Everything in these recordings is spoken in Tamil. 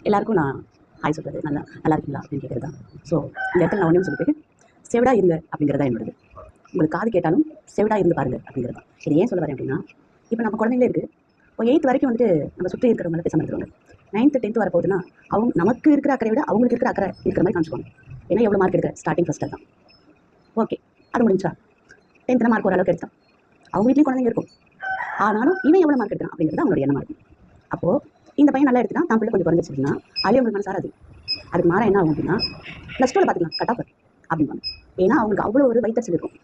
எல்லாருக்கும் நான் ஹாய் சொல்கிறது நல்லா இருக்கீங்களா அப்படின்னு கேட்குறது தான். ஸோ இந்த இடத்துல நான் ஒன்றையும் சொல்லிட்டு செவிடாக இருங்க அப்படிங்கிறதா என்னோடது. உங்களுக்கு காது கேட்டாலும் செவிடாக இருந்து பாருங்க அப்படிங்கிறது தான். இது ஏன் சொல்ல வரேன் அப்படின்னா, இப்போ நம்ம குழந்தைங்களே இருக்குது, இப்போ 8th வரைக்கும் வந்துட்டு நம்ம சுற்றி இருக்கிறவங்கள பேச மாட்டேங்கிறாங்க. 9th 10th வரப்போகுதுன்னா அவங்க நமக்கு இருக்கிற அக்கறை விட அவங்களுக்கு இருக்கிற அக்கறை இருக்கிற மாதிரி காமிச்சுக்கோங்க. ஏன்னா எவ்வளோ மார்க் எடுக்கிற ஸ்டார்டிங் ஃபஸ்ட்டாக தான் ஓகே, அது முடிஞ்சா 10th மார்க் ஓரளவுக்கு எடுத்தான். அவங்க வீட்லேயும் குழந்தைங்க இருக்கும், ஆனாலும் இவன் எவ்வளோ மார்க் எடுக்கிறான் அப்படிங்கிறது அவங்களோட எண்ணமாக இருக்கும். அப்போது இந்த பையன் நல்லா எடுத்துட்டான், தான் பிள்ளை கொஞ்சம் குறைஞ்சிருச்சுன்னா அதுலேயும் உங்களுக்கு மனசாராது. அதுக்கு மாற என்ன ஆகும் அப்படின்னா, +2 பார்த்துக்கலாம் கட் ஆஃப் அப்படின்வாங்க. ஏன்னா அவங்களுக்கு அவ்வளோ ஒரு வைத்தறிச்சல் இருக்கும்.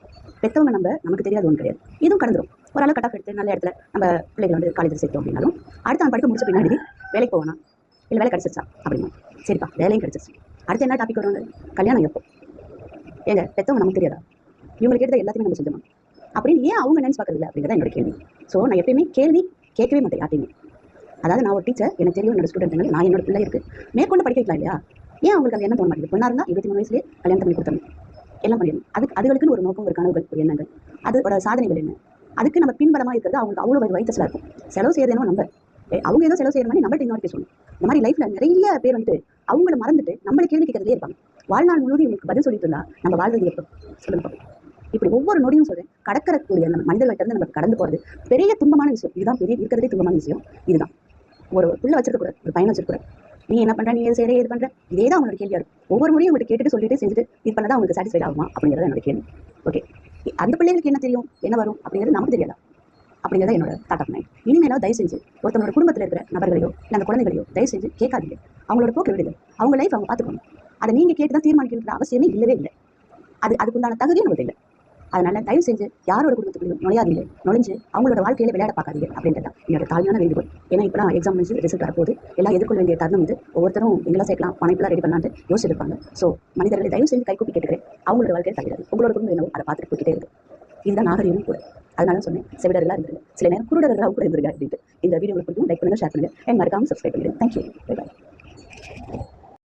பெற்றவங்க நமக்கு தெரியாது ஒன்று கிடையாது. இதுவும் கடந்துடும். ஓரளவு கட் ஆஃப் எடுத்து நல்ல இடத்துல நம்ம பிள்ளைகளை வந்து காலேஜில் சேர்த்தோம் அப்படின்னாலும் அடுத்து அவன் படிப்பு முடிச்ச பின்னாடி வேலைக்கு போவானா, இல்லை வேலை கிடச்சிருச்சா அப்படின்னா, சரிப்பா வேலையும் கிடச்சிருச்சு, அடுத்து என்ன டாபிக் வருவாங்க, கல்யாணம் எப்போ, ஏங்க பெற்றவங்க நமக்கு தெரியாதா, இவங்களுக்கு எடுத்த எல்லாத்தையுமே நம்ம செஞ்சோமா அப்படின்னு ஏன் அவங்க நினைச்சு பார்க்கறதில்ல அப்படிங்கிறத என்னோட கேள்வி. ஸோ நான் எப்பயுமே கேள்வி கேட்கவே மாட்டேன் யார்ட்டையுமே. அதாவது நான் ஒரு டீச்சர், எனக்கு தெரியும் என்னோட ஸ்டூடெண்ட்டுங்க, நான் என்னோட பிள்ளை இருக்குது மேற்கொண்டு படிக்க வைக்கலாம் இல்லையா, ஏன் அவங்களுக்கு அது என்ன தோண மாட்டேங்குது. பொண்ணாக இருந்தால் 23 வயசுலேயே கல்யாணம் பண்ணி கொடுத்தணும், எல்லாம் பண்ணிடணும். அதுகளுக்குன்னு ஒரு நோக்கம், ஒரு கனவுகள், ஒரு எண்ணங்கள், அதோட சாதனைகள் என்ன, அதுக்கு நம்ம பின்பலமாக இருக்கிறது அவங்களுக்கு அவ்வளோ வைத்தஸ்லாம் இருக்கும். செலவு செய்யறதுனோ நம்ம அவங்க ஏதோ செலவு செய்யற மாதிரி நம்மள்ட்ட இன்னொரு பேசணும். இந்த மாதிரி லைஃப்ல நிறைய பேர் வந்துட்டு அவங்கள மறந்துட்டு நம்மளை கேள்வி கேட்கறதே இருப்பாங்க. வாழ்நாள் முழுவதும் இவங்களுக்கு பதில் சொல்லிட்டு இருந்தா நம்ம வாழ்றது எப்போ சொல்லுங்க. இப்படி ஒவ்வொரு நொடியும் சொல்றேன், கடற்கக்கூடிய அந்த மனிதர்கள்ட்ட இருந்து நம்ம கடந்து போகிறது பெரிய துன்பமான விஷயம். இதுதான் பெரிய இருக்கிறதே துன்பமான விஷயம். இதுதான் ஒரு பிள்ளை வச்சிருக்கக்கூடாது, ஒரு பையன் வச்சிருக்கூடாது. நீ என்ன பண்ற, நீ எது செய்யற, எது பண்ற, இதே தான் அவங்களோட கேள்வியா இருக்கும். ஒவ்வொரு முறையும் அவங்கள்ட்ட கேட்டுட்டு சொல்லிட்டு செஞ்சுட்டு இது பண்ணதான் அவங்களுக்கு சாட்டிஸ்ஃபைட் ஆகுமா அப்படிங்கிறத என்னோட கேள்வி. ஓகே, அந்த பிள்ளைகளுக்கு என்ன தெரியும், என்ன வரும் அப்படிங்கிறது நமக்கு தெரியல அப்படிங்கிறத என்னோட தாட் ஆஃப் மைண்ட். இனிமேலும் தயவு செஞ்சு ஒருத்தவங்களோட குடும்பத்தில் இருக்கிற நபர்களையோ இல்லை அந்த குழந்தைகளையோ தயவு செஞ்சு கேட்காதீங்க. அவங்களோட போக்கு விடுங்க, அவங்க லைஃப் அவங்க பார்த்துக்கணும். அதை நீங்கள் கேட்டு தான் தீர்மானிக்கிற அவசியமே இல்லவே இல்லை. அதுக்குண்டான தகுதியும் நமக்கு இல்லை. அதனால தயவு செஞ்சு யாரோட குடும்பத்துக்குள்ளேயும் நுழையாதீங்க, நுழைஞ்சு அவங்களோட வாழ்க்கையில விளையாட பார்க்காதீங்க அப்படின்றத என்னோட தாழ்மையான வேண்டுகோள். ஏன்னா இப்போலாம் எக்ஸாம் முடிஞ்சு ரிசல்ட் வரப்போது, எல்லாம் எதிர்கொள்ள வேண்டிய தருணம் இது. ஒவ்வொருத்தரும் எங்கெல்லாம் சேர்க்கலாம், பணப்பெல்லாம் ரெடி பண்ணலான்னு யோசிச்சிருப்பாங்க. ஸோ மனிதர்களை தயவு செஞ்சு கைக்கூப்பி கேட்டுக்கிறேன், அவங்களோட வாழ்க்கையை தள்ளிடாது. உங்களோட குடும்பம் என்னவோ அதை பார்த்துட்டு போய்கிட்டே இருக்கு. இதுதான் நாகரீகமும் கூட. அதனால சொன்னேன், செவிடர்களாக இருந்துருங்க, சில நேரம் குருடர்களாக கூட இருந்துருங்க அப்படின்ட்டு. இந்த வீடியோ உங்களுக்கு லைக் பண்ணுங்க, ஷேர் பண்ணுங்க, மறக்காம சப்ஸ்கிரைப் பண்ணுங்க. Thank you, bye bye.